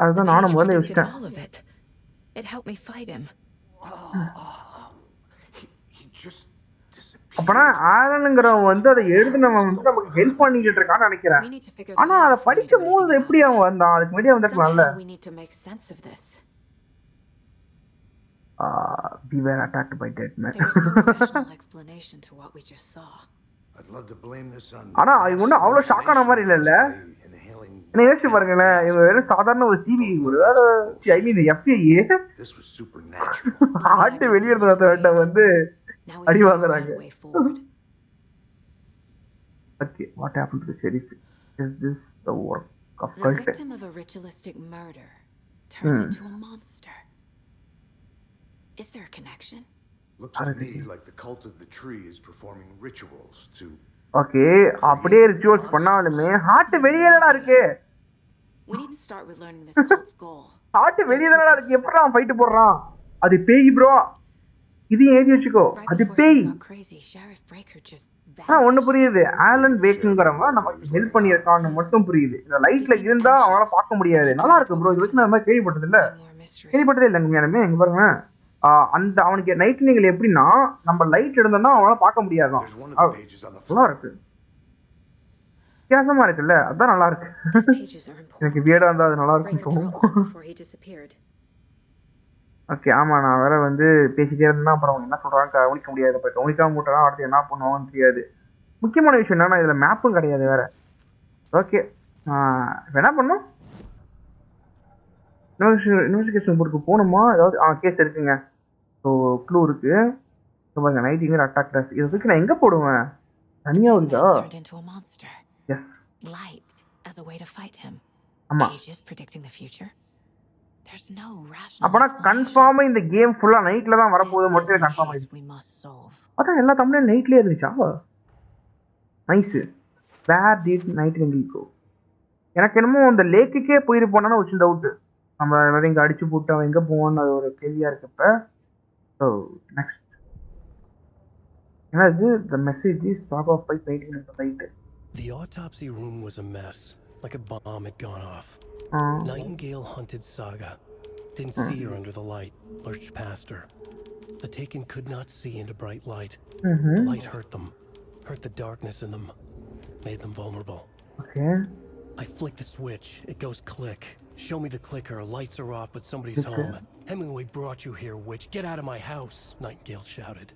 அதுதான் நானும் முதல்ல யோசிச்சிட்டேன். அப்பனா ஆலனுங்கிறவன் வந்து அதை எழுதுனவன் வந்து நமக்கு ஹெல்ப் பண்ணிக்கிட்டு இருக்கான்னு நினைக்கிறேன். ஆனா அதை படிக்கும் போது எப்படி அவன் வந்தான்? அதுக்கு முன்னாடி வந்துருக்கலாம்ல. We were attacked by dead men. ஆனா இவங்க ஒன்றும் அவ்வளோ ஷாக்கான மாதிரி இல்லைல்ல. என்ன யோசிச்சு பாருங்களேன், இவங்க வெறும் சாதாரண ஒரு சிபி ஐ மீன் எஃப்ஐஏ ஆட்டு வெளியேறத வந்து அடி வாங்குறாங்க. Okay, what happened to the sheriff? Is this the work of cult? The victim of a ritualistic murder turns into a monster. Is there a connection? Looks to me like the cult of the tree is performing rituals to. Okay, அப்படியே rituals பண்ணாலுமே heart வெளியேறடா இருக்கு. We need to start with learning this cult's goal. Hard வெளியேறடா இருக்கு. எப்பறா fight போடுறான்? அது பேய் ப்ரோ. இது ஏதி வச்சுக்கோ. அது பேய். ஒண்ணு புரியுது. ஆலன் வேக்குங்கறவன் நமக்கு ஹெல்ப் பண்ணியிருக்கான்னு மட்டும் புரியுது. இந்த லைட்ல இருந்தா அவனால பார்க்க முடியாது. நல்லா இருக்கு ப்ரோ. இது வச்சு நான் கேள்விப்பட்டது இல்ல உண்மையாலுமே. இங்க பாருங்க, அந்த அவனுக்கு நைட் நீங்கள் எப்படின்னா நம்ம லைட் இருந்தோம்னா அவனால பார்க்க முடியாதான். நல்லா இருக்கு, வித்தியாசமா இருக்குல்ல, அதான் நல்லா இருக்கு. எனக்கு வியர்டா இருந்தா அது நல்லா இருக்குன்னு தோணும். ஓகே, ஆமாம், நான் வேற வந்து பேசிட்டே இருந்தேன்னா அப்புறம் அவங்க என்ன சொல்கிறாங்க கவனிக்க முடியாது. இப்போ கவனிக்காம போட்டா அடுத்து என்ன பண்ணுவாங்கன்னு தெரியாது. முக்கியமான விஷயம் என்னன்னா இதில் மேப்பும் கிடையாது வேற. ஓகே, இப்போ என்ன பண்ணோம்? இன்வெஸ்டிகேஷன் போர்டுக்கு போகணுமா? ஏதாவது கேஸ் இருக்குங்க. ஸோ க்ளூ இருக்கு. ஸோ பாருங்க, நைட் இங்கே அட்டாக் டஸ். இதை தூக்கி நான் எங்கே போடுவேன்? தனியாக இருக்குதா? எஸ், ஆமாம். அப்பனா கன்ஃபார்மா இந்த கேம் ஃபுல்லா நைட்ல தான் வரப்போகுது மட்டும் கன்ஃபார்ம் ஆயிடுச்சு. அதான் எல்லா தமிழும் நைட்லயே இருந்துச்சா? நைஸ். வேர் டிட் நைட்டிங்கேல் கோ? எனக்கு என்னமோ அந்த லேக்குக்கே போயிருப்போனான்னு ஒரு சின்ன டவுட்டு. நம்ம எல்லாரையும் இங்கே அடிச்சு போட்டு அவன் எங்கே போவான்னு அது ஒரு கேள்வியாக இருக்கப்ப. ஸோ நெக்ஸ்ட் என்னது? The message is saga of pipe waiting in the light. The autopsy room was a mess, like a bomb had gone off. Nightingale hunted Saga. Didn't see her under the light, lurched past her. The Taken could not see into bright light. The light hurt them, hurt the darkness in them, made them vulnerable. Okay. I flick the switch, it goes click. Show me the clicker, lights are off, but somebody's home. Hemingway brought you here, witch. Get out of my house, Nightingale shouted.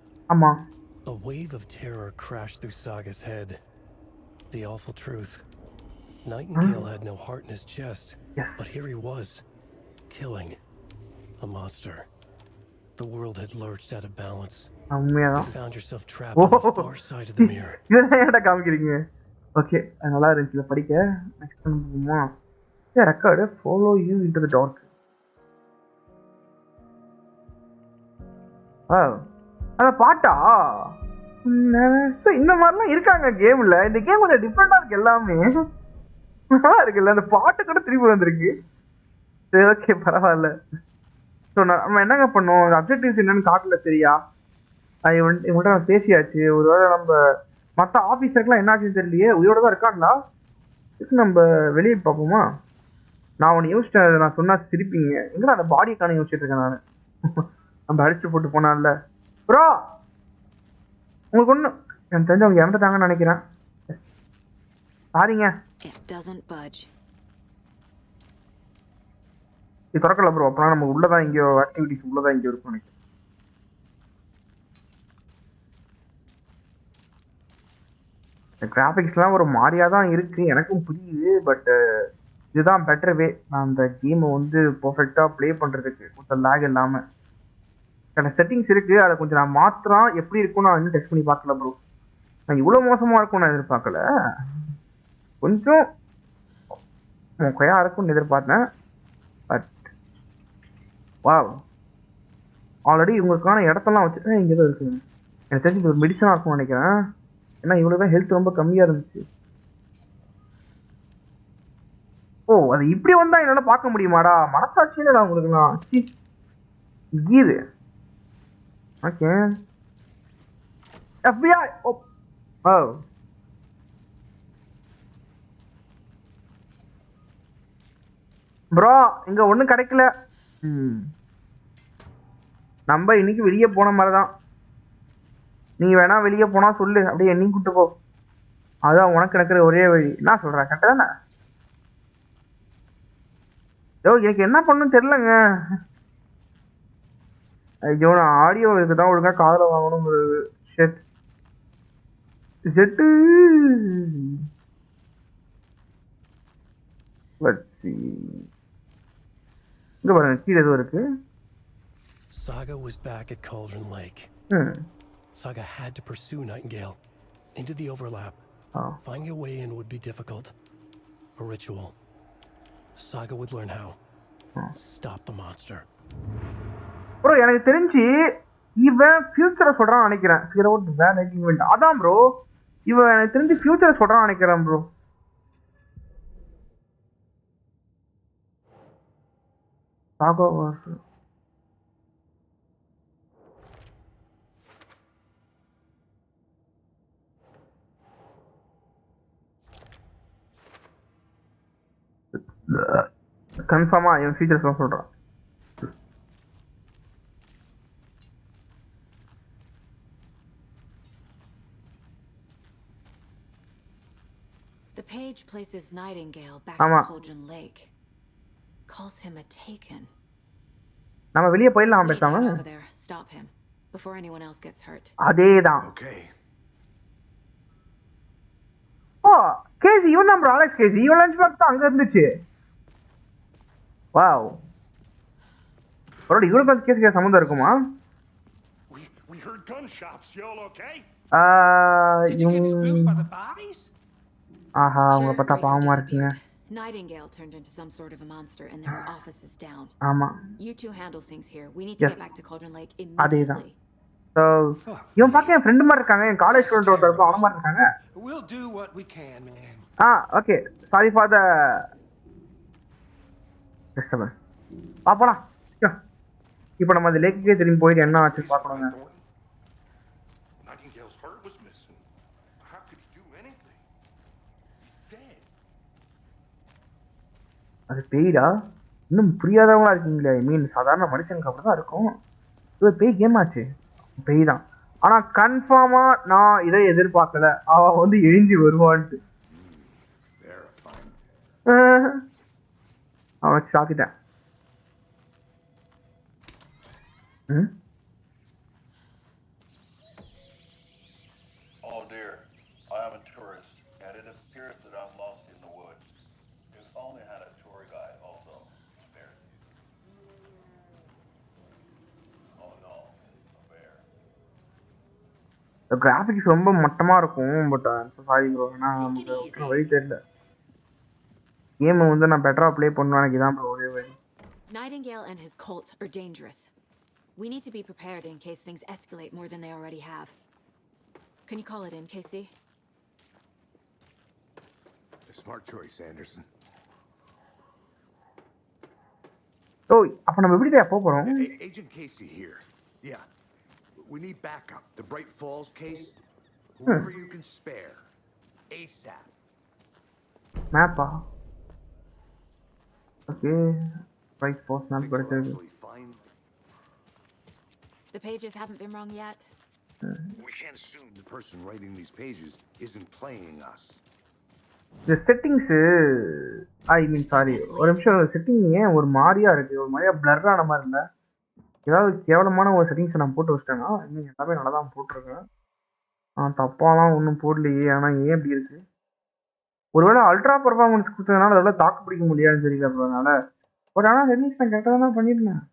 A wave of terror crashed through Saga's head. The awful truth. Nightingale had no heart in his chest, but here he was, killing a monster. The world had lurched out of balance. You found yourself trapped on the far side of the mirror. Okay, நல்லா இருந்துச்சு படிக்க. Next பண்ணுமா? Record follow you into the dark. அந்த பாட்டா? இந்த மாதிரிலாம் இருக்காங்க கேம்ல. இந்த கேம் கொஞ்சம் டிஃப்ரெண்டா இருக்கு எல்லாமே. நல்லா இருக்குல்ல? அந்த பாட்டு கூட திரும்பி வந்திருக்கு. சரி ஓகே பரவாயில்ல. ஸோ நம்ம என்னங்க பண்ணோம்? அப்ஜெக்டிவ்ஸ் என்னன்னு காட்டல சரியா? இவங்கள்ட்ட நம்ம பேசியாச்சு. ஒருவேளை நம்ம மற்ற ஆஃபீஸருக்குலாம் என்னாச்சுன்னு தெரியலையே. உயிரோட தான் இருக்காங்களா? இதுக்கு நம்ம வெளியே பார்ப்போமா? நான் ஒன்று யோசிச்சேன். நான் சொன்னா சிரிப்பீங்க. எங்கே அந்த பாடியை காண யோசிச்சுட்டு இருக்கேன் நான். நம்ம அடிச்சு போட்டு போனான்ல ப்ரோ. உங்களுக்கு ஒன்று எனக்கு தெரிஞ்சு அவங்க இறந்துட்டாங்கன்னு நினைக்கிறேன். சாரிங்க. இது திறக்கல ப்ரோ. அப்போனா நம்ம உள்ளதான் இங்கேயோ ஆக்டிவிட்டிஸ் உள்ளதான் இங்கேயோ இருக்கும் நினைக்கிறேன். கிராஃபிக்ஸ்லாம் ஒரு மாதிரியாக தான் இருக்குது, எனக்கும் புரியுது. பட் இதுதான் பெட்டர் வே நான் அந்த கேமை வந்து பர்ஃபெக்டாக ப்ளே பண்ணுறதுக்கு. கொஞ்சம் லேக் இல்லாமல் சில செட்டிங்ஸ் இருக்குது. அதை கொஞ்சம் நான் மாத்திரம் எப்படி இருக்கும்னு நான் இன்னும் டெஸ்ட் பண்ணி பார்க்கல ப்ரோ. நான் இவ்வளோ மோசமாக இருக்கும்னு நான் எதிர்பார்க்கல. கொஞ்சம் மொக்கையாக இருக்கும்னு எதிர்பார்த்தேன். பட் வா ஆல்ரெடி இவங்களுக்கான இடத்தெல்லாம் வச்சு இங்கே தான் இருக்குங்க. எனக்கு தெரிஞ்சு ஒரு மெடிசனாக இருக்கும்னு நினைக்கிறேன். ஏன்னா இவ்வளோ தான் ஹெல்த் ரொம்ப கம்மியாக இருந்துச்சு. ஓ அது இப்படி வந்தால் என்னால் பார்க்க முடியுமாடா? மனசாட்சியில்டா உங்களுக்குலாம். சி கீது. Okay FBI. ஓ ப்ரோ இங்கே ஒன்றும் கிடைக்கல. நம்ம இன்னைக்கு வெளியே போன மாதிரி தான். நீ வேணா வெளியே போனா சொல்லு, அப்படியே என்னையும் கூட்டு போ. அதான் உனக்கு நடக்கிற ஒரே வழி. என்ன சொல்ற? கரெக்டா தானே? எனக்கு என்ன பண்ணுன்னு தெரியலங்க. ஐயோ நான் ஆடியோ இருக்குதான் ஒழுங்கா காதல வாங்கணுங்கிறது. ஷெட் செட்டு இங்க பாருங்க கீழே ஏதோ இருக்கு. Saga was back at Cauldron Lake. Saga had to pursue Nightingale into the overlap. Finding a way in would be difficult. A ritual. Saga would learn how. Stop the monster. Bro எனக்கு தெரிஞ்சு இவன் ஃபியூச்சரை சொல்றான்னு நினைக்கிறேன். Figure out where நைட்டிங் event. அதான் bro இவன் எனக்கு தெரிஞ்சு ஃபியூச்சரை சொல்றான்னு நினைக்கிறேன் ப்ரோ. சாகா வாஸ் கன்ஃபார்மா இவன் ஃபியூச்சர்ஸ் தான் சொல்றான். The page places Nightingale back at Cauldron Lake. Calls him a Taken. நாம வெளிய போயிடலாம் பேசாம. Stop him before anyone else gets hurt. அதேதான். Okay. ஓ கேசி இவன் தான் ப்ரோ. அலெக்ஸ் கேசி. இவன் லஞ்ச் பாக்ஸ் தான் அங்க இருந்துச்சு. வாவ். ப்ரோ இவனுக்கு அந்த கேஸுக்கு சம்பந்தம் இருக்குமா? We heard gunshots. Y'all okay? ஆஹா அவங்க பார்த்தா பாவமா இருக்குங்க. Nightingale turned into some sort of a monster and their office is down. ஆமா. You two handle things here. We need to get back to Cauldron Lake immediately. So இவன் பார்க்க என் friend மாதிரி இருக்காங்க, என் college student ஒருத்தர் இருப்பான், அவன மாதிரி இருக்காங்க. We'll do what we can, man. Okay. Sorry for the disturbance. போலாம். இப்போ நம்ம அந்த லேக்குக்கே திரும்பி போயிட்டு என்ன ஆச்சு பார்க்கணுங்க. Nightingale's heart was missing. How could he do anything? He's dead. அது பேய்டா. இன்னும் புரியாதவங்களா இருக்கீங்களே. ஐ மீன் சாதாரண மனுஷனுக்கு அப்படிதான் இருக்கும். இது பேய் கேம் ஆச்சு. பேய் தான். ஆனா கன்ஃபார்மா நான் இதை எதிர்பார்க்கல. அவன் வந்து எழுஞ்சி வருவான்ட்டு. அவன் சாத்திட்டேன். Oh dear, I am a tourist, and it appears that I'm lost in the woods. If only had a tour guide also. Oh no, a bear. The graphics ரொம்ப மட்டமா இருக்கும், பட் சாரி ப்ரோ, நான் நமக்கு வழி தெரியல. Game வந்து நான் பெட்டரா ப்ளே பண்ணுவேன், எனக்கு இதான் ப்ரோ ஒரே வழி. Nightingale and his cult are dangerous. We need to be prepared in case things escalate more than they already have. Can you call it in, Casey? A smart choice, Anderson. So, அப்ப நம்ம எப்படி போறோம்? Agent Casey here. Yeah. We need backup. The Bright Falls case. Whoever you can spare. ASAP. Mappa. Okay. Bright Falls map better. The pages haven't been wrong yet. We can't assume the person writing these pages isn't playing us. The settings, I mean sorry, ஒரு நிமிஷம் setting ஏன் ஒரு மாதிரியா இருக்கு, ஒரு மாதிரியா blur ஆன மாதிரி இல்ல, ஏதாவது கேவலமான ஒரு செட்டிங்ஸ் நான் போட்டு வச்சிட்டேன்னா, இன்னும் எல்லாமே நல்லா தான் போட்டிருக்கேன், தப்பாலாம் ஒன்றும் போடலையே, ஆனால் ஏன் இப்படி இருக்கு, ஒருவேளை அல்ட்ரா பர்ஃபார்மன்ஸ் கொடுத்ததுனால அதெல்லாம் தாக்கு பிடிக்க முடியாதுன்னு தெரியல, அதனால பட் ஆனால் செட்டிங்ஸ் நான் கரெக்டாக தான் பண்ணியிருந்தேன்.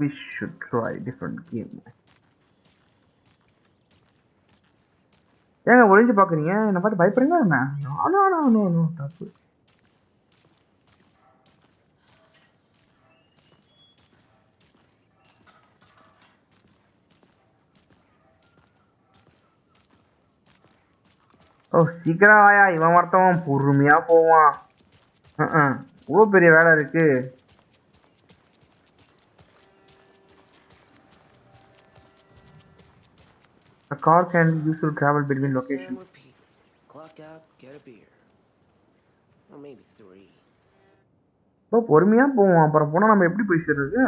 We should try different game. ஏங்க ஒளிஞ்சு பாக்குறீங்க, என்ன பார்த்து பயப்படுறீங்களா என்ன? நோ தப்பு. ஓ சீக்கிரம் வாயா, இவன் ஒருத்தவன் பொறுமையா போவான், இவ்வளோ பெரிய வேலை இருக்கு. A car can be used to travel between locations. Clock out, get a beer. Or maybe 3. பொறுமையா போவோம், அப்புறம் போனா நம்ம எப்படி போய் சேர்றது?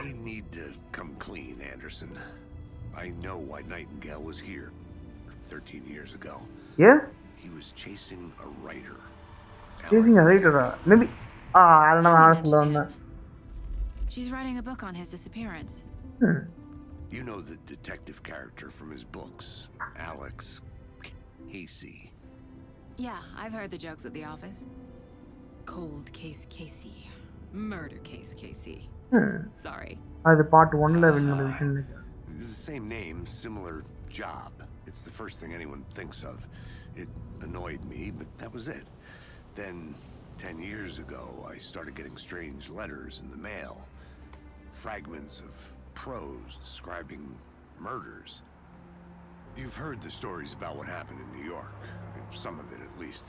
I need to come clean, Anderson. I know why Nightingale was here 13 years ago. Yeah? He was chasing a writer. Chasing a writer? Maybe. I don't know. She's writing a book on his disappearance. You know the detective character from his books, Alex Casey. Yeah, I've heard the jokes at the office. Cold case Casey. Murder case Casey. Sorry. The part 1 level revision. It's the same name, similar job. It's the first thing anyone thinks of. It annoyed me, but that was it. Then, 10 years ago, I started getting strange letters in the mail. Fragments of prose describing murders. You've heard the stories about what happened in New York. Some of it, at least.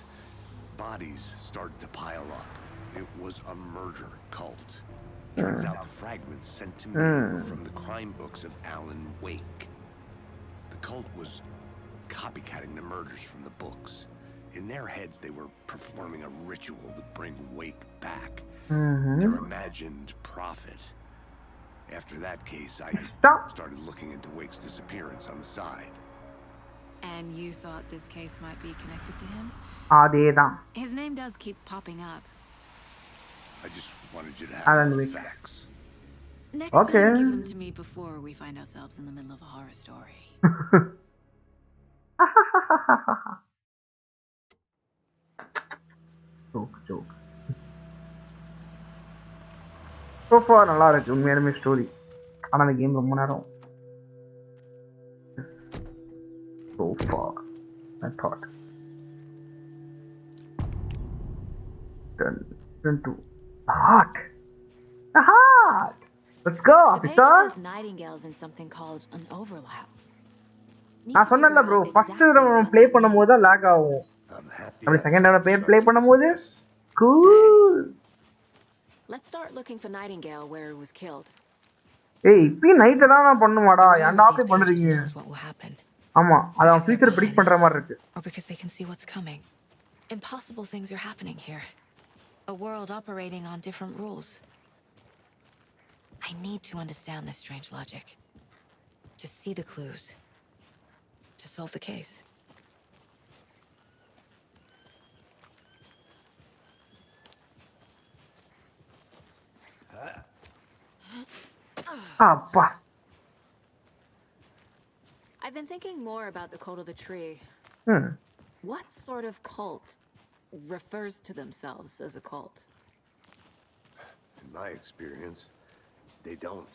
Bodies started to pile up. It was a murder cult. Turns out the fragments sent to me were from the crime books of Alan Wake. The cult was copycatting the murders from the books. In their heads, they were performing a ritual to bring Wake back. Their imagined prophet. After that case, I started looking into Wake's disappearance on the side. And you thought this case might be connected to him? His name does keep popping up. I just wanted you to have the facts. Next time, give them to me before we find ourselves in the middle of a horror story. Joke. So far நல்லா இருக்கு உண்மையாலுமே story, ஆனால் அந்த game ரொம்ப நேரம். So far I thought. Turn to the heart. The heart. Let's go, The page officer. says Nightingale's in something called an overlap. நான் சொன்னேன்ல bro first நம்ம ப்ளே பண்ணும்போது தான் லாக் ஆகும். அப்படி செகண்ட் டைம் ப்ளே பண்ணும்போது cool. Let's start looking for Nightingale where it was killed. ஏய் இப்போ நைட் தான் நான் பண்ணுவாடா. ஏன்டா அப்படி பண்றீங்க? ஆமா, அத ஃபியூச்சர் பிரெடிக்ட் பண்ற மாதிரி இருக்கு. Or because they can see what's coming. Impossible things are happening here. A world operating on different rules. I need to understand this strange logic. To see the clues. To solve the case. அப்பா. I've been thinking more about the cult of the tree. What sort of cult refers to themselves as a cult? In my experience, they don't.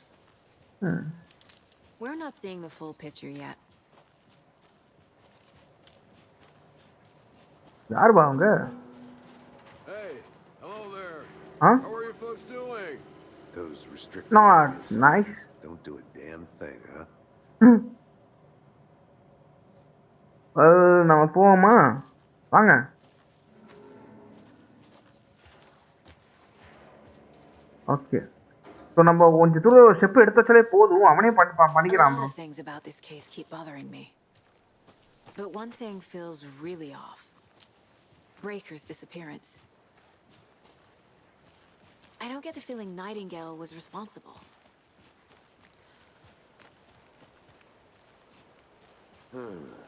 We're not seeing the full picture yet. யார் பாங்க? Hey, hello there. Huh? How are you folks doing? Those restricted Not areas nice. don't do a damn thing, huh? நம்ம போவோமா? வாங்க. Okay. So நம்ம கொஞ்சம் தூரம் step எடுத்து வச்சாலே போதும். அவனே பண்ணிக்கிறான் bro. Things about this case keep bothering me. But one thing feels really off. Breaker's disappearance. I don't get the feeling Nightingale was responsible.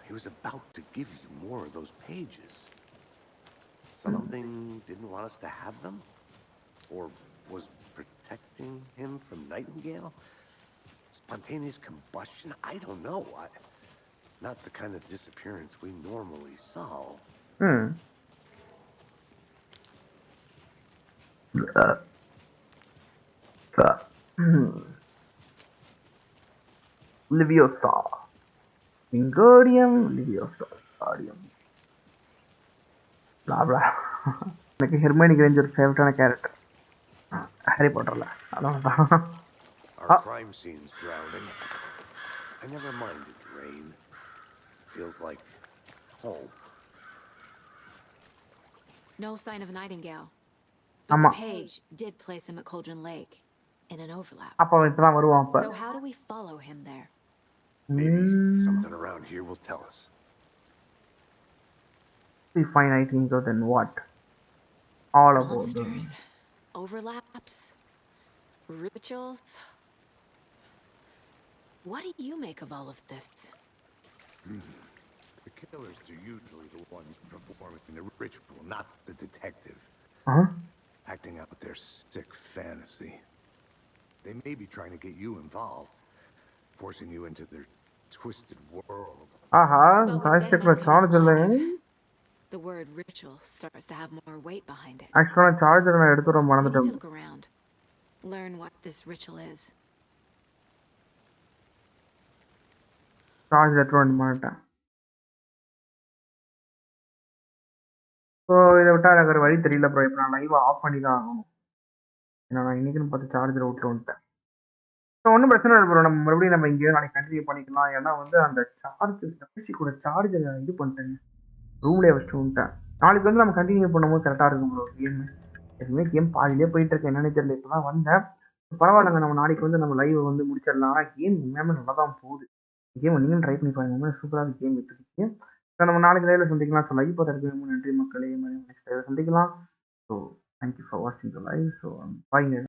He was about to give you more of those pages. Something didn't want us to have them? Or was protecting him from Nightingale? Spontaneous combustion? I don't know. Not the kind of disappearance we normally solve. Leviosa. Wingardium Leviosa. Wingardium. Blah blah. எனக்கு Hermione Granger ஃபேவரட்டான character. Harry பாட்டர்ல. அதான். Our crime scene's drowning. I never minded rain. Feels like home. No sign of Nightingale. But the page did place him at Cauldron Lake in an overlap. அப்ப இப்பதான் வருவான் அப்ப. So how do we follow him there? Maybe something around here will tell us. We find Nightingale, then what? All about monsters, overlaps, rituals. What do you make of all of this? The killers are usually the ones performing the ritual, not the detective. Acting out their sick fantasy. They may be trying to get you involved, forcing you into their twisted world. The word ritual starts to have more weight behind it. Actually, charger na eduthuram marandadum. Let's look around. Learn what this ritual is. Charger eduthuram maata. So இத விட்டா எனக்கு ஒரு வழி தெரியல bro. இப்போ நான் live of பண்ணி தான் ஆகணும். ஏன்னா நான் இன்னைக்குன்னு பார்த்து சார்ஜர் அவுட்ல வந்துட்டேன். ஸோ ஒன்றும் பிரச்சனை இல்லை ப்ரோ. நம்ம மறுபடியும் நம்ம இங்கேயே நாளைக்கு கண்டினியூ பண்ணிக்கலாம். ஏன்னா வந்து அந்த சார்ஜ் கூட சார்ஜர் இது பண்ணிட்டேங்க, ரூம்லேயே வச்சுட்டு வந்துட்டேன். நாளைக்கு வந்து நம்ம கண்டினியூ பண்ணும்போது கரெக்டாக இருக்கும் ப்ரோ. கேம் எதுவுமே கேம் பாதிலே போயிட்டு இருக்கு, என்னன்னு தெரியல. இப்போ தான் வந்தேன். பரவாயில்லைங்க, நம்ம நாளைக்கு வந்து நம்ம லைவ் வந்து முடிச்சிடலாம். ஆனால் கேம் உண்மையாமே நல்லா தான் போகுது. கேம் நீங்களும் ட்ரை பண்ணி பாருங்க, சூப்பராக கேம் விட்டுருக்கு. ஸோ நம்ம நாளைக்கு லைவ்ல சந்திக்கலாம். ஸோ லைவ் பார்த்துருக்கு ரொம்ப நன்றி மக்களே. நெக்ஸ்ட் லைவ்ல சந்திக்கலாம். ஸோ தேங்க்யூ ஃபார் வாட்சிங் த லைவ். ஸோ பாய்ங்க.